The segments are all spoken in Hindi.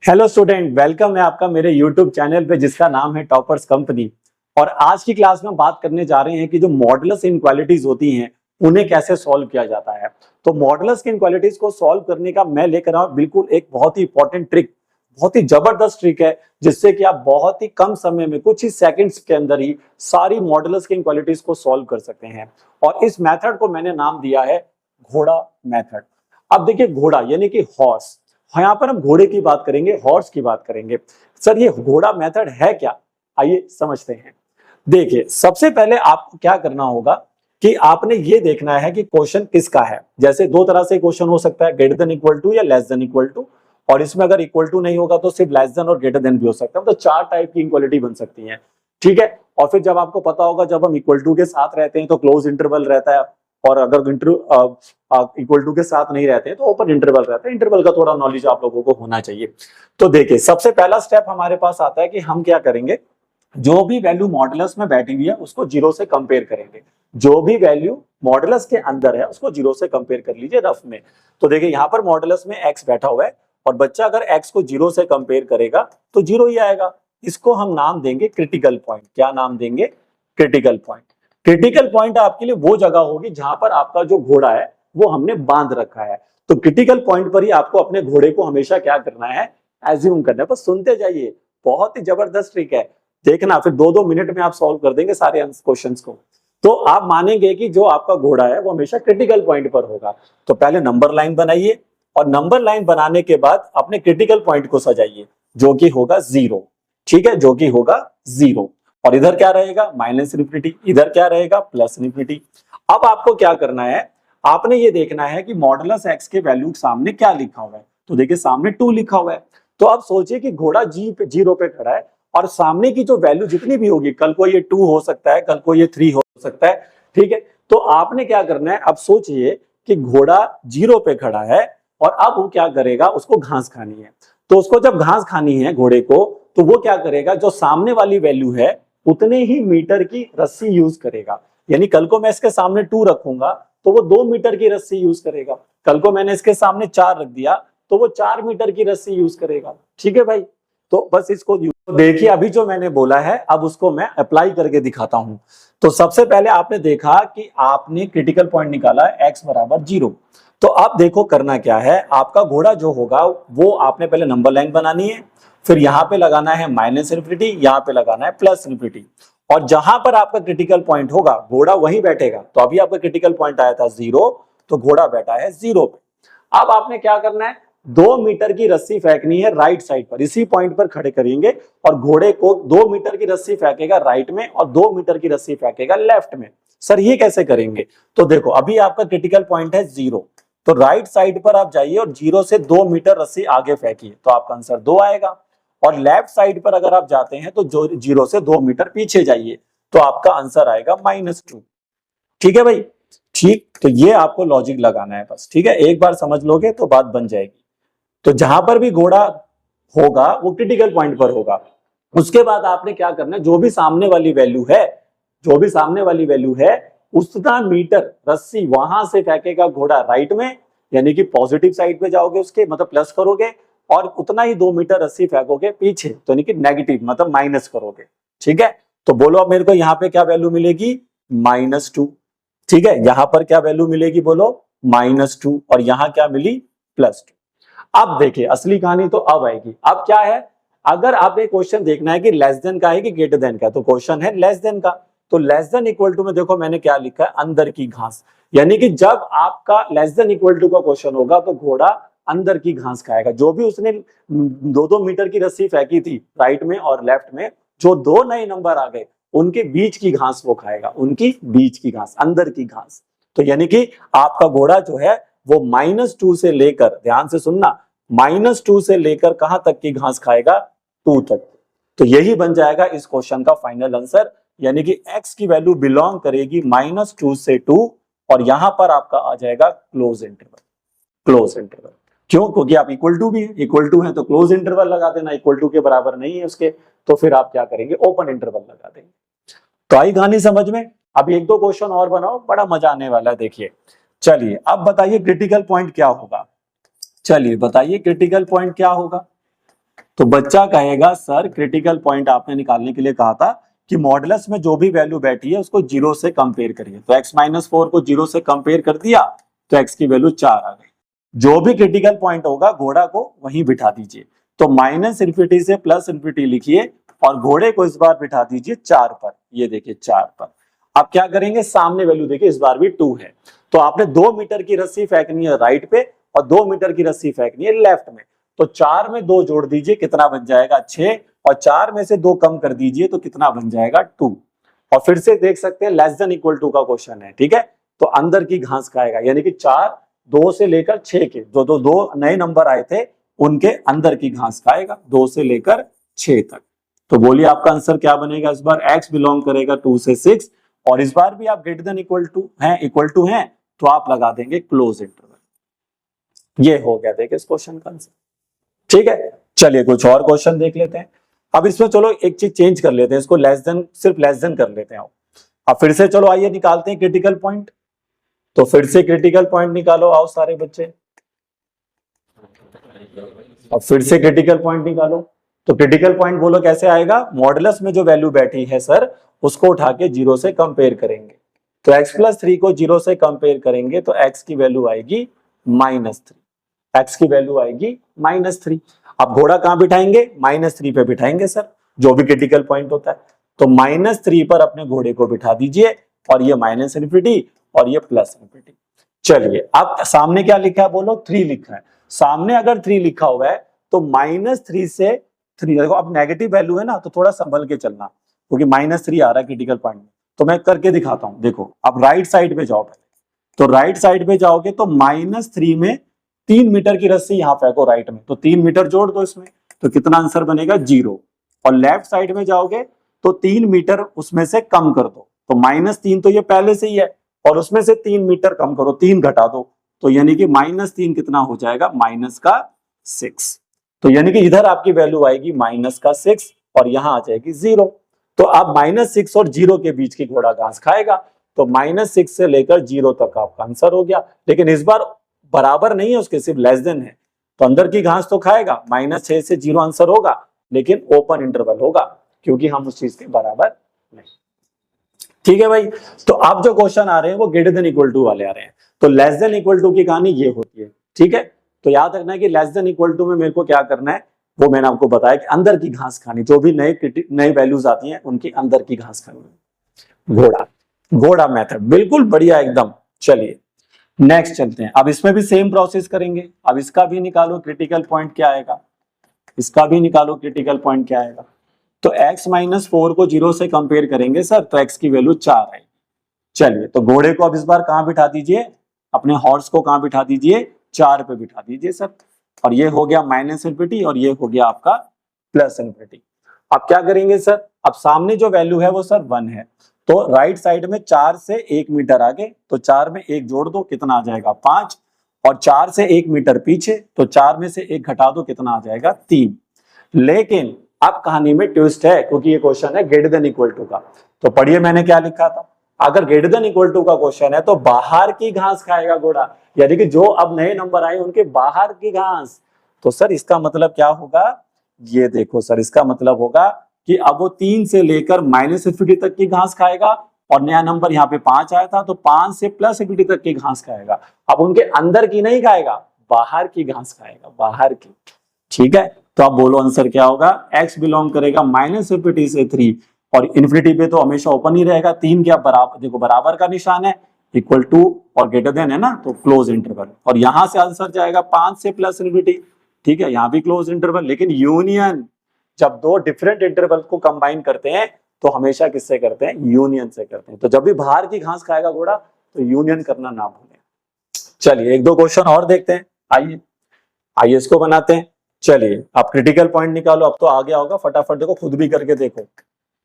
हेलो स्टूडेंट, वेलकम है आपका मेरे यूट्यूब चैनल पे जिसका नाम है टॉपर्स कंपनी। और आज की क्लास में हम बात करने जा रहे हैं कि जो मॉडुलस इनक्वालिटीज होती हैं उन्हें कैसे सॉल्व किया जाता है। तो मॉडुलस इनक्वालिटीज को सॉल्व करने का मैं लेकर आऊं बिल्कुल एक बहुत ही इंपॉर्टेंट ट्रिक, बहुत ही जबरदस्त ट्रिक है जिससे कि आप बहुत ही कम समय में कुछ ही सेकंड्स के अंदर ही सारी मॉडुलस की इनक्वालिटीज को सॉल्व कर सकते हैं। और इस मेथड को मैंने नाम दिया है घोड़ा मेथड। अब देखिए, घोड़ा यानी कि हॉर्स, यहाँ पर हम घोड़े की बात करेंगे, हॉर्स की बात करेंगे। सर ये घोड़ा मेथड है क्या, आइए समझते हैं। देखिए, सबसे पहले आपको क्या करना होगा कि आपने ये देखना है कि क्वेश्चन किसका है। जैसे दो तरह से क्वेश्चन हो सकता है, ग्रेटर देन इक्वल टू या लेस देन इक्वल टू। और इसमें अगर इक्वल टू नहीं होगा तो सिर्फ लेस देन और ग्रेटर देन भी हो सकता है। तो चार टाइप की इक्वलिटी बन सकती है, ठीक है। और फिर जब आपको पता होगा, जब हम इक्वल टू के साथ रहते हैं तो क्लोज इंटरवल रहता है, और अगर इक्वल टू के साथ नहीं रहते हैं तो ओपन इंटरवल रहता है। इंटरवल का थोड़ा नॉलेज आप लोगों को होना चाहिए। तो देखिए, सबसे पहला स्टेप हमारे पास आता है कि हम क्या करेंगे, जो भी वैल्यू मॉडुलस में बैठी हुई है उसको जीरो से कंपेयर करेंगे। जो भी वैल्यू मॉडुलस के अंदर है उसको जीरो से कंपेयर कर लीजिए रफ में। तो देखिए, यहाँ पर मॉडुलस में एक्स बैठा हुआ है और बच्चा अगर एक्स को जीरो से कंपेयर करेगा तो जीरो ही आएगा। इसको हम नाम देंगे क्रिटिकल पॉइंट। क्या नाम देंगे? Critical point. क्रिटिकल पॉइंट आपके लिए वो जगह होगी जहां पर आपका जो घोड़ा है वो हमने बांध रखा है। तो क्रिटिकल पॉइंट पर ही आपको अपने घोड़े को हमेशा क्या करना है, एज्यूम करना है। बस सुनते जाइए, बहुत ही जबरदस्त ट्रिक है। देखना, फिर 2-2 मिनट में आप सॉल्व कर देंगे सारे क्वेश्चंस को। तो आप मानेंगे कि जो आपका घोड़ा है वो हमेशा क्रिटिकल पॉइंट पर होगा। तो पहले नंबर लाइन बनाइए और नंबर लाइन बनाने के बाद अपने क्रिटिकल पॉइंट को सजाइए, जो कि होगा 0। ठीक है, जो कि होगा 0। और इधर क्या रहेगा? Minus infinity. इधर क्या रहेगा? Plus infinity. अब आपको क्या करना है, आपने ये देखना है कि मॉडुलस एक्स के वैल्यू सामने क्या लिखा हुआ है। तो देखिए, सामने 2 लिखा हुआ है। तो अब सोचिए कि घोड़ा जीरो पे खड़ा है और सामने की जो वैल्यू जितनी भी होगी, कल को ये 2 हो सकता है, कल को ये 3 हो सकता है, ठीक है। तो आपने क्या करना है, अब सोचिए कि घोड़ा 0 पे खड़ा है और अब वो क्या करेगा, उसको घास खानी है। तो उसको जब घास खानी है घोड़े को, तो वो क्या करेगा, जो सामने वाली वैल्यू है उतने ही मीटर की रस्सी यूज करेगा। यानी कल को मैं इसके सामने 2 रखूंगा तो वो 2 मीटर की रस्सी यूज करेगा। कल को मैंने इसके सामने 4 रख दिया तो वो 4 मीटर की रस्सी यूज करेगा। ठीक है भाई, तो बस इसको देखिए, अभी जो मैंने बोला है अब उसको मैं अप्लाई करके दिखाता हूं। तो सबसे पहले आपने देखा कि आपने क्रिटिकल पॉइंट निकाला है x बराबर 0। तो अब देखो करना क्या है, आपका घोड़ा जो होगा वो आपने पहले नंबर लाइन बनानी है, फिर यहाँ पे लगाना है माइनस इन्फिनिटी, यहाँ पे लगाना है प्लस इन्फिनिटी। और जहां पर आपका क्रिटिकल पॉइंट होगा घोड़ा वहीं बैठेगा। तो अभी आपका क्रिटिकल पॉइंट आया था 0, तो घोड़ा बैठा है 0 पे। अब आपने क्या करना है, 2 मीटर की रस्सी फेंकनी है राइट साइड पर, इसी पॉइंट पर खड़े करेंगे और घोड़े को 2 मीटर की रस्सी फेंकेगा राइट में और 2 मीटर की रस्सी फेंकेगा लेफ्ट में। सर ये कैसे करेंगे? तो देखो, अभी आपका क्रिटिकल पॉइंट है 0, तो राइट साइड पर आप जाइए और 0 से 2 मीटर रस्सी आगे फेंकिए, तो आपका आंसर 2 आएगा। और लेफ्ट साइड पर अगर आप जाते हैं तो 0 से 2 मीटर पीछे जाइए, तो आपका आंसर आएगा -2। ठीक है भाई, ठीक। तो ये आपको लॉजिक लगाना है बस, ठीक है। एक बार समझ लोगे तो बात बन जाएगी। तो जहां पर भी घोड़ा होगा वो क्रिटिकल पॉइंट पर होगा। उसके बाद आपने क्या करना है, जो भी सामने वाली वैल्यू है, जो भी सामने वाली वैल्यू है उतना मीटर रस्सी वहां से फेंकेगा घोड़ा राइट में, यानी कि पॉजिटिव साइड पे जाओगे उसके, मतलब प्लस करोगे, और उतना ही 2 मीटर रस्सी फेंकोगे पीछे, तो यानी कि नेगेटिव मतलब माइनस करोगे। ठीक है, तो बोलो अब मेरे को यहाँ पे क्या वैल्यू मिलेगी? -2। ठीक है, यहां पर क्या वैल्यू मिलेगी बोलो? -2। और यहां क्या मिली? +2। अब देखिए, असली कहानी तो अब आएगी। अब क्या है, अगर आपने क्वेश्चन देखना है कि लेस देन का है कि ग्रेटर देन का, तो क्वेश्चन है लेस देन का। तो लेस देन इक्वल टू में देखो मैंने क्या लिखा है, अंदर की घास। यानी कि जब आपका लेस देन इक्वल टू का क्वेश्चन होगा तो घोड़ा अंदर की घास खाएगा। जो भी उसने 2-2 मीटर की रस्सी फेंकी थी राइट में और लेफ्ट में, जो 2 नए नंबर आ गए उनके बीच की घास वो खाएगा, उनकी बीच की घास, अंदर की घास। तो यानी कि आपका घोड़ा जो है वो -2 से लेकर, ध्यान से सुनना, -2 से लेकर कहां तक की घास खाएगा? 2 तक। तो यही बन जाएगा इस क्वेश्चन का फाइनल आंसर। यानी कि x की वैल्यू बिलोंग करेगी -2 से 2, और यहां पर आपका आ जाएगा क्लोज इंटरवल। क्लोज इंटरवल क्यों? क्योंकि आप इक्वल टू भी है, इक्वल टू है तो क्लोज इंटरवल लगा देना, इक्वल टू के बराबर नहीं है उसके, तो फिर आप क्या करेंगे? ओपन इंटरवल लगा देंगे। तो आई कहानी समझ में? अब 1-2 क्वेश्चन और बनाओ, बड़ा मजा आने वाला है। देखिए, चलिए अब बताइए क्रिटिकल पॉइंट क्या होगा। चलिए बताइए क्रिटिकल पॉइंट क्या होगा। तो बच्चा कहेगा सर क्रिटिकल पॉइंट आपने निकालने के लिए कहा था कि मॉडुलस में जो भी वैल्यू बैठी है उसको 0 से कंपेयर करिए। तो x-4 को 0 से कंपेयर कर दिया तो x की वैल्यू 4 आ गई। जो भी क्रिटिकल पॉइंट होगा घोड़ा को वहीं बिठा दीजिए। तो माइनस इन्फिनिटी से प्लस इन्फिनिटी लिखिए और घोड़े को इस बार बिठा दीजिए 4 पर। ये देखिए 4 पर। अब क्या करेंगे, सामने वैल्यू देखिए इस बार भी 2 है। तो आपने 2 मीटर की रस्सी फेंकनी है राइट पे और 2 मीटर की रस्सी फेंकनी है लेफ्ट में। तो 4 में 2 जोड़ दीजिए, कितना बन जाएगा 6, और 4 में से 2 कम कर दीजिए तो कितना बन जाएगा 2। और फिर से देख सकते हैं लेस देन इक्वल टू का क्वेश्चन है, ठीक है। तो अंदर की घास खाएगा, यानी कि 4 2 से लेकर 6 के जो दो नए नंबर आए थे उनके अंदर की घास खाएगा 2 से लेकर 6 तक। तो बोलिए आपका आंसर क्या बनेगा। इस बार x बिलोंग करेगा 2 से 6 और इस बार भी आप ग्रेटर देन इक्वल टू है तो आप लगा देंगे क्लोज इंटरवल। ये हो गया देखिए इस क्वेश्चन का आंसर, ठीक है। चलिए कुछ और क्वेश्चन देख लेते हैं। अब इसमें चलो एक चीज चेंज कर लेते हैं, इसको सिर्फ लेस देन कर लेते हैं। अब फिर से चलो आइए निकालते हैं क्रिटिकल पॉइंट। तो फिर से क्रिटिकल पॉइंट निकालो, आओ सारे बच्चे। अब फिर से क्रिटिकल पॉइंट निकालो। तो क्रिटिकल पॉइंट बोलो कैसे आएगा, मॉडुलस में जो वैल्यू बैठी है सर उसको उठा के 0 से कंपेयर करेंगे। तो x+3 को 0 से कंपेयर करेंगे तो x की वैल्यू आएगी -3। x की वैल्यू आएगी -3। अब घोड़ा कहां बिठाएंगे, -3 पे बिठाएंगे सर, जो भी क्रिटिकल पॉइंट होता है। तो -3 पर अपने घोड़े को बिठा दीजिए और ये माइनस इन्फिनिटी और ये प्लस इन्फिनिटी। चलिए अब सामने क्या लिखा है बोलो, 3 लिखा है। सामने अगर 3 लिखा हुआ है तो -3 से 3, देखो अब नेगेटिव वैल्यू है ना तो थोड़ा संभल के चलना, क्योंकि -3 आ रहा है क्रिटिकल पॉइंट में। तो मैं करके दिखाता हूं, देखो अब राइट साइड पे जाओ पहले। तो राइट साइड पे जाओगे तो -3 में 3 मीटर की रस्सी यहां फेंको राइट में, तो 3 मीटर जोड़ दो इसमें, तो कितना आंसर बनेगा 0। और लेफ्ट साइड में जाओगे तो 3 मीटर उसमें से कम कर दो, तो -3 तो ये पहले से ही है और उसमें से 3 मीटर कम करो, 3 घटा दो, तो यानी कि -3 कितना हो जाएगा -6। तो यानी कि इधर आपकी वैल्यू आएगी -6 और यहां आ जाएगी 0। तो अब -6 और 0 के बीच की घोड़ा घास खाएगा, तो -6 से लेकर 0 तक आपका आंसर हो गया। लेकिन इस बार बराबर नहीं है उसके, सिर्फ लेस देन है, तो अंदर की घास तो खाएगा, -6 से 0 आंसर होगा, लेकिन ओपन इंटरवल होगा क्योंकि हम उस चीज के बराबर नहीं। ठीक है भाई। तो अब जो क्वेश्चन आ रहे हैं वो ग्रेटर देन इक्वल टू वाले आ रहे हैं। तो लेस देन इक्वल टू की कहानी ये होती है, ठीक है। तो याद रखना है कि लेस देन इक्वल टू में मेरे को क्या करना है, वो मैंने आपको बताया कि अंदर की घास खानी, जो भी नई वैल्यूज आती हैं उनकी अंदर की घास खानी। घोड़ा मेथड बिल्कुल बढ़िया एकदम। चलिए नेक्स्ट चलते हैं। अब इसमें भी सेम प्रोसेस करेंगे। अब इसका भी निकालो क्रिटिकल पॉइंट क्या आएगा, इसका भी निकालो क्रिटिकल पॉइंट क्या आएगा। तो x-4 को 0 से कंपेयर करेंगे सर, तो x की वैल्यू 4 है। चलिए तो घोड़े को अब इस बार कहां बिठा दीजिए, अपने हॉर्स को कहां बिठा दीजिए, 4 पे बिठा दीजिए सर। और ये हो गया माइनस इन्फिनिटी और ये हो गया आपका प्लस इन्फिनिटी। अब क्या करेंगे सर, अब सामने जो वैल्यू है वो सर 1 है, तो राइट साइड में 4 से 1 मीटर आगे, तो 4 में 1 जोड़ दो, कितना आ जाएगा 5। और 4 से 1 मीटर पीछे, तो 4 में से 1 घटा दो, कितना आ जाएगा 3। लेकिन अब कहानी में ट्विस्ट है, क्योंकि ये क्वेश्चन है ग्रेटर देन इक्वल टू का। तो पढ़िए मैंने क्या लिखा था, अगर ग्रेटर देन इक्वल टू का क्वेश्चन है तो बाहर की घास खाएगा घोड़ा, यानी कि जो अब नए नंबर आए उनके बाहर की घास। तो सर इसका मतलब क्या होगा, ये देखो सर, इसका मतलब होगा कि अब वो 3 से लेकर -इन्फिनिटी तक की घास खाएगा, और नया नंबर यहाँ पे 5 आया था तो 5 से प्लस इन्फिनिटी तक की घास खाएगा। अब उनके अंदर की नहीं खाएगा, बाहर की घास खाएगा, बाहर की। ठीक है, तो अब बोलो आंसर क्या होगा। x बिलोंग करेगा -इन्फिनिटी से 3, और इन्फिनिटी पे तो हमेशा ओपन ही रहेगा। 3 क्या बराबर, देखो बराबर का निशान है, इक्वल टू और ग्रेटर देन है ना, तो क्लोज इंटरवल। और यहां से आंसर जाएगा 5 से प्लस इन्फिनिटी। ठीक है, यहाँ भी क्लोज इंटरवल। लेकिन यूनियन, जब दो डिफरेंट इंटरवल को कंबाइन करते हैं तो हमेशा किससे करते हैं, यूनियन से करते हैं। तो जब भी बाहर की घास खाएगा घोड़ा तो यूनियन करना ना भूलें। चलिए एक दो क्वेश्चन और देखते हैं, आइए इसको बनाते हैं। चलिए आप क्रिटिकल पॉइंट निकालो, अब तो आ गया होगा, फटाफट देखो, खुद भी करके देखो,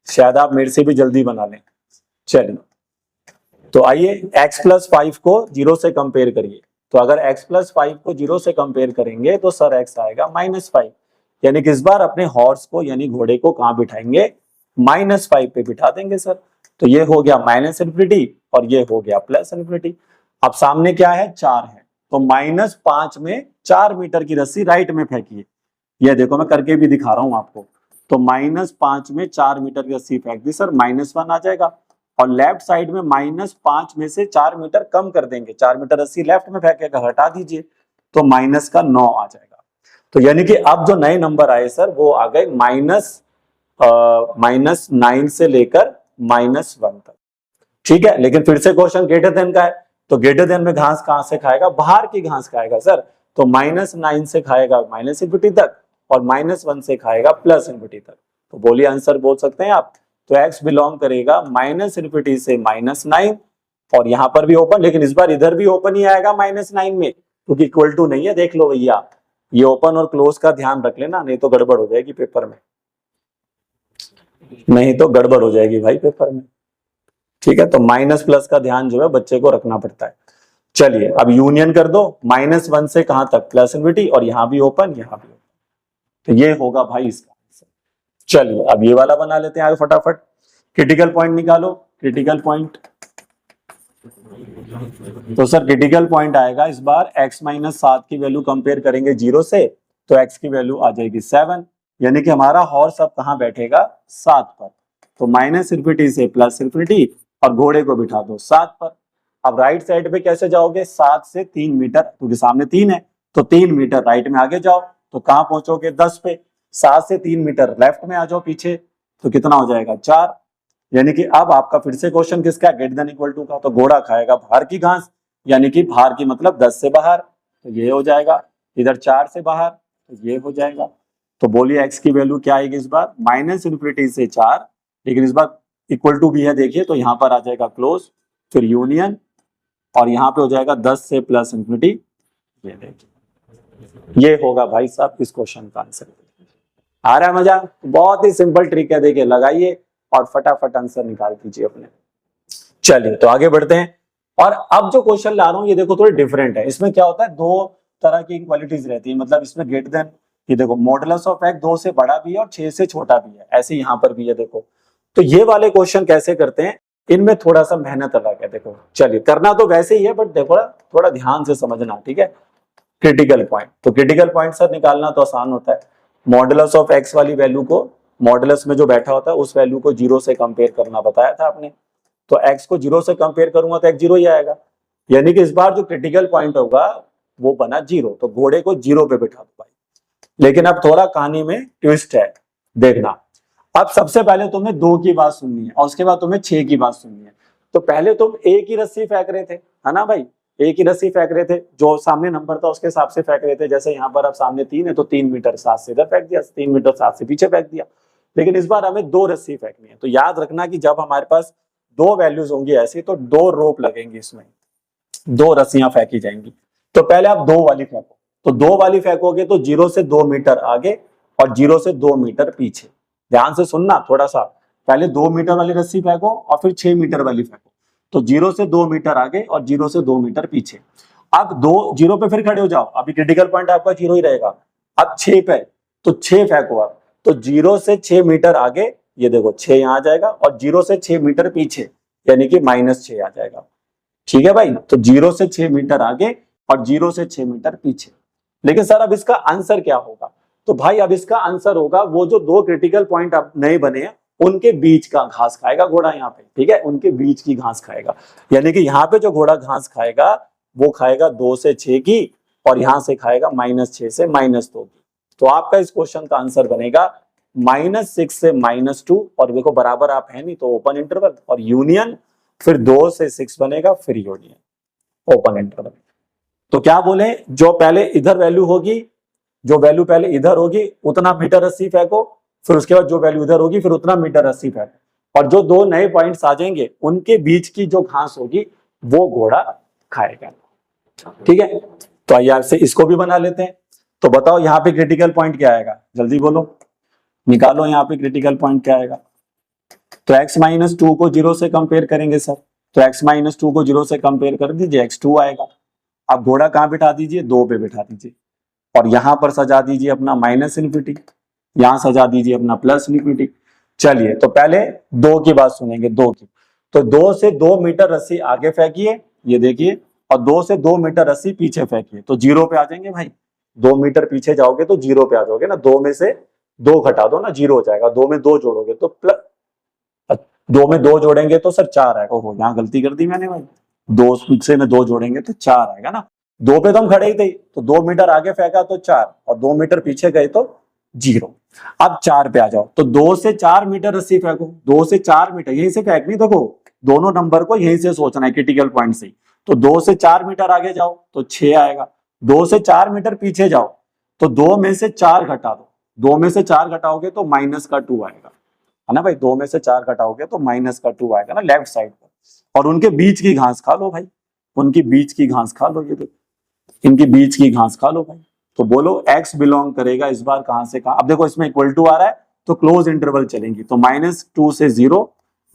शायद आप मेरे से भी जल्दी बना लें। चलिए तो आइए x+5 को 0 से कंपेयर करिए। तो अगर x+5 को 0 से कंपेयर करेंगे तो सर x आएगा -5, यानी कि इस बार अपने हॉर्स को यानी घोड़े को कहां बिठाएंगे, -5 पे बिठा देंगे सर। तो ये हो गया -इन्फिनिटी और ये हो गया प्लस इन्फिनिटी। अब सामने क्या है, 4 है, तो -5 में 4 मीटर की रस्सी राइट में फेंकिए, ये देखो मैं करके भी दिखा रहा हूं आपको। तो -5 में 4 मीटर की रस्सी फेंक दी सर, -1 आ जाएगा। और लेफ्ट साइड में -5 में से 4 मीटर कम कर देंगे, 4 मीटर रस्सी लेफ्ट में फेंकेगा, हटा दीजिए तो -9 आ जाएगा। तो यानी कि अब जो नए नंबर आए सर वो आ गए -9 से लेकर -1 तक। ठीक है, लेकिन फिर से क्वेश्चन ग्रेटर देन का है, तो ग्रेटर देन में घास कहां से खाएगा, बाहर की घास खाएगा सर। तो -9 से खाएगा -∞ तक और -1 से खाएगा +∞ तक। तो बोलिए आंसर बोल सकते हैं आप। तो x बिलोंग करेगा -∞ से -9 और यहां पर भी ओपन, लेकिन इस बार इधर भी ओपन ही आएगा -9 में, क्योंकि इक्वल टू नहीं है। देख लो भैया, ये ओपन और क्लोज का ध्यान रख लेना, नहीं तो गड़बड़ हो जाएगी पेपर में, नहीं तो गड़बड़ हो जाएगी भाई पेपर में। ठीक है, तो माइनस प्लस का ध्यान जो है बच्चे को रखना पड़ता है। चलिए अब यूनियन कर दो, -1 से कहां तक +∞, और यहां भी ओपन, यहां भी ओपन, तो ये होगा भाई इसका आंसर। चलिए अब ये वाला बना लेते हैं आगे फटाफट। क्रिटिकल पॉइंट निकालो, क्रिटिकल पॉइंट। तो सर क्रिटिकल पॉइंट आएगा इस बार x-7 की वैल्यू कंपेयर करेंगे 0 से, तो x की वैल्यू आ जाएगी 7, यानी कि हमारा हॉर्स अब कहां बैठेगा, 7 पर। तो -∞ से +∞ और घोड़े को बिठा दो 7 पर। अब राइट साइड पे कैसे जाओगे, 7 से 3 मीटर, क्योंकि सामने 3 है, तो 3 मीटर राइट में आगे जाओ, तो कहां पहुंचोगे 10 पे। 7 से 3 मीटर लेफ्ट में आ जाओ पीछे, तो कितना हो जाएगा 4। यानी कि अब आपका फिर से क्वेश्चन किसका, ग्रेटर देन इक्वल टू का। तो घोड़ा खाएगा बाहर की घास, यानी कि बाहर की मतलब 10 से बाहर, तो ये हो जाएगा। इधर 4 से बाहर, तो ये हो जाएगा। तो बोलिए x की वैल्यू क्या आएगी इस बार, -∞ से 4, लेकिन इस बार इक्वल टू भी है, देखिए तो यहां पर आ जाएगा क्लोज, फिर यूनियन, और यहां पे हो जाएगा 10 से +∞। ये देखिए, ये होगा भाई साहब इस क्वेश्चन का आंसर। आ रहा है मजा, बहुत ही सिंपल ट्रिक है, देखिए लगाइए और फटाफट आंसर निकाल दीजिए अपने। चलिए तो आगे बढ़ते हैं। और अब जो क्वेश्चन ला रहा हूं ये देखो थोड़ी डिफरेंट है। इसमें क्या होता है, दो तरह की इक्वालिटीज रहती है, मतलब इसमें ग्रेटर देन, ये देखो मॉडुलस ऑफ x 2 से बड़ा भी है और 6 से छोटा भी है, ऐसे यहाँ पर भी है देखो। तो ये वाले क्वेश्चन कैसे करते हैं, इनमें थोड़ा सा मेहनत अलग है। देखो चलिए, करना तो वैसे ही है, बट देखो थोड़ा ध्यान से समझना, ठीक है। क्रिटिकल पॉइंट, तो क्रिटिकल पॉइंट सर निकालना तो आसान होता है। मॉडुलस ऑफ x वाली वैल्यू को, मॉडुलस में जो बैठा होता है उस वैल्यू को 0 से कंपेयर करना बताया था आपने। तो x को 0 से कंपेयर करूंगा तो x 0 ही आएगा, यानी कि इस बार जो क्रिटिकल पॉइंट होगा वो बना 0। तो घोड़े को 0 पे बिठा दो भाई। लेकिन अब थोड़ा कहानी में ट्विस्ट है, देखना। अब सबसे पहले तुम्हें 2 की बात सुननी है और उसके बाद तुम्हें 6 की बात सुननी है। तो पहले तुम एक ही रस्सी फेंक रहे थे, है ना भाई, एक ही रस्सी फेंक रहे थे, जो सामने नंबर था उसके हिसाब से फेंक रहे थे। जैसे यहाँ पर अब सामने 3 है तो 3 मीटर 7 से इधर फेंक दिया, 3 मीटर 7 से पीछे फेंक दिया। लेकिन इस बार हमें 2 रस्सी फेंकनी है। तो याद रखना कि जब हमारे पास 2 वैल्यूज होंगी ऐसी, तो 2 रोप लगेंगी, इसमें 2 रस्सियां फेंकी जाएंगी। तो पहले आप 2 वाली फेंको, तो 2 वाली फेंकोगे तो 0 से 2 मीटर आगे और 0 से 2 मीटर पीछे। ध्यान से सुनना थोड़ा सा, पहले 2 मीटर वाली रस्सी फेंको और फिर 6 मीटर वाली फेंको। तो 0 से 2 मीटर आगे और 0 से 2 मीटर पीछे। अब 2 0 पे फिर खड़े हो जाओ, अभी क्रिटिकल पॉइंट आपका 0 ही रहेगा। अब 6 पे, तो 6 फेंको आप, तो 0 से 6 मीटर आगे, ये देखो 6 यहां आ जाएगा, और 0 से 6 मीटर पीछे, यानी कि -6 आ जाएगा। ठीक है भाई, तो 0 से 6 मीटर आगे और 0 से 6 मीटर पीछे। लेकिन सर अब इसका आंसर क्या होगा, तो भाई अब इसका आंसर होगा वो जो 2 क्रिटिकल पॉइंट अब नए बने हैं उनके बीच का घास खाएगा घोड़ा यहाँ पे। ठीक है, उनके बीच की घास खाएगा, यानी कि यहाँ पे जो घोड़ा घास खाएगा वो खाएगा 2 से 6 की, और यहां से खाएगा -6 से -2 की। तो आपका इस क्वेश्चन का आंसर बनेगा -6 से -2, और देखो बराबर आप है नहीं तो ओपन इंटरवल और यूनियन, फिर 2 से 6 बनेगा, फिर यूनियन ओपन इंटरवल। तो क्या बोले, जो पहले इधर वैल्यू होगी, जो वैल्यू पहले इधर होगी उतना मीटर रस्सी फेंको, फिर उसके बाद जो वैल्यू इधर होगी फिर उतना मीटर रस्सी फेंको, और जो 2 नए पॉइंट्स आ जाएंगे उनके बीच की जो घास होगी वो घोड़ा खाएगा। ठीक है, तो आइए आपसे इसको भी बना लेते हैं। तो बताओ यहाँ पे क्रिटिकल पॉइंट क्या आएगा, जल्दी बोलो, निकालो यहाँ पे क्रिटिकल पॉइंट क्या आएगा। तो x-2 को 0 से कंपेयर करेंगे सर, तो x-2 को 0 से कंपेयर कर दीजिए, x2 आएगा। अब घोड़ा कहां बिठा दीजिए, 2 पे बिठा दीजिए, और यहां पर सजा दीजिए अपना -∞, यहां सजा दीजिए अपना +∞। चलिए तो पहले 2 की बात सुनेंगे, 2 की। तो 2 से 2 मीटर रस्सी आगे फेंकिए, ये देखिए, और 2 से 2 मीटर रस्सी पीछे फेंकिए, तो 0 पे आ जाएंगे भाई। 2 मीटर पीछे जाओगे तो 0 पे आ जाओगे ना, 2 में से 2 घटा दो ना, 0 हो जाएगा। 2 में 2 जोड़ोगे तो 2 में 2 जोड़ेंगे तो सर 4 आएगा। ओहो, यहाँ गलती कर दी मैंने भाई, 2 से में 2 जोड़ेंगे तो 4 आएगा ना। 2 पे तो हम खड़े ही थे, तो 2 मीटर आगे फेंका तो 4, और 2 मीटर पीछे गए तो 0। अब 4 पे आ जाओ, तो 2 से 4 मीटर रस्सी फेंको, 2 से 4 मीटर यहीं से फेंकनी, देखो दोनों नंबर को यहीं से सोचना है, क्रिटिकल पॉइंट से। तो 2 से 4 मीटर आगे जाओ तो 6 आएगा, 2 से 4 मीटर पीछे जाओ तो 2 में से 4 घटा दो, 2 में से 4 घटाओगे तो माइनस का 2 आएगा, है ना भाई। 2 में से 4 घटाओगे तो माइनस का 2 आएगा ना लेफ्ट साइड पर। और उनके बीच की घास खा लो भाई, उनकी बीच की घास खा लो, ये देखो इनकी बीच की घास खा लो भाई। तो बोलो x बिलोंग करेगा इस बार कहां से कहां। अब देखो इसमें इक्वल टू आ रहा है तो क्लोज इंटरवल चलेंगी, तो -2 से 0,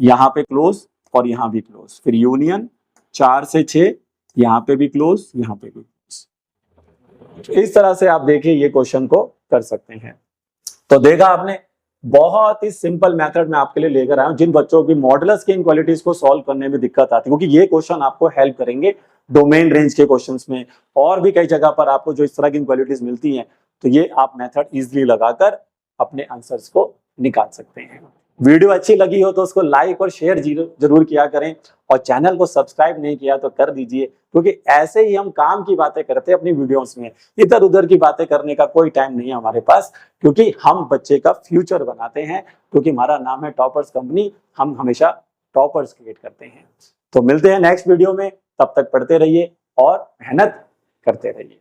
यहाँ पे क्लोज और यहाँ भी क्लोज, फिर यूनियन 4 से 6, यहाँ पे भी क्लोज, यहाँ पे भी क्लोज। इस तरह से आप देखिए ये क्वेश्चन को कर सकते हैं। तो देखा आपने, बहुत ही सिंपल मेथड में आपके लिए लेकर आया हूं, जिन बच्चों की मॉडुलस की इनक्वालिटीज को सॉल्व करने में दिक्कत आती है, क्योंकि ये क्वेश्चन आपको हेल्प करेंगे डोमेन रेंज के क्वेश्चंस में, और भी कई जगह पर आपको जो इस तरह की इनक्वालिटीज मिलती हैं, तो ये आप मेथड इजीली लगाकर अपने आंसर्स को निकाल सकते हैं। वीडियो अच्छी लगी हो तो उसको लाइक और शेयर जरूर किया करें, और चैनल को सब्सक्राइब नहीं किया तो कर दीजिए, क्योंकि ऐसे ही हम काम की बातें करते हैं अपनी वीडियोस में, इधर उधर की बातें करने का कोई टाइम नहीं है हमारे पास, क्योंकि हम बच्चे का फ्यूचर बनाते हैं, क्योंकि हमारा नाम है टॉपर्स कंपनी, हम हमेशा टॉपर्स क्रिएट करते हैं। तो मिलते हैं नेक्स्ट वीडियो में, तब तक पढ़ते रहिए और मेहनत करते रहिए।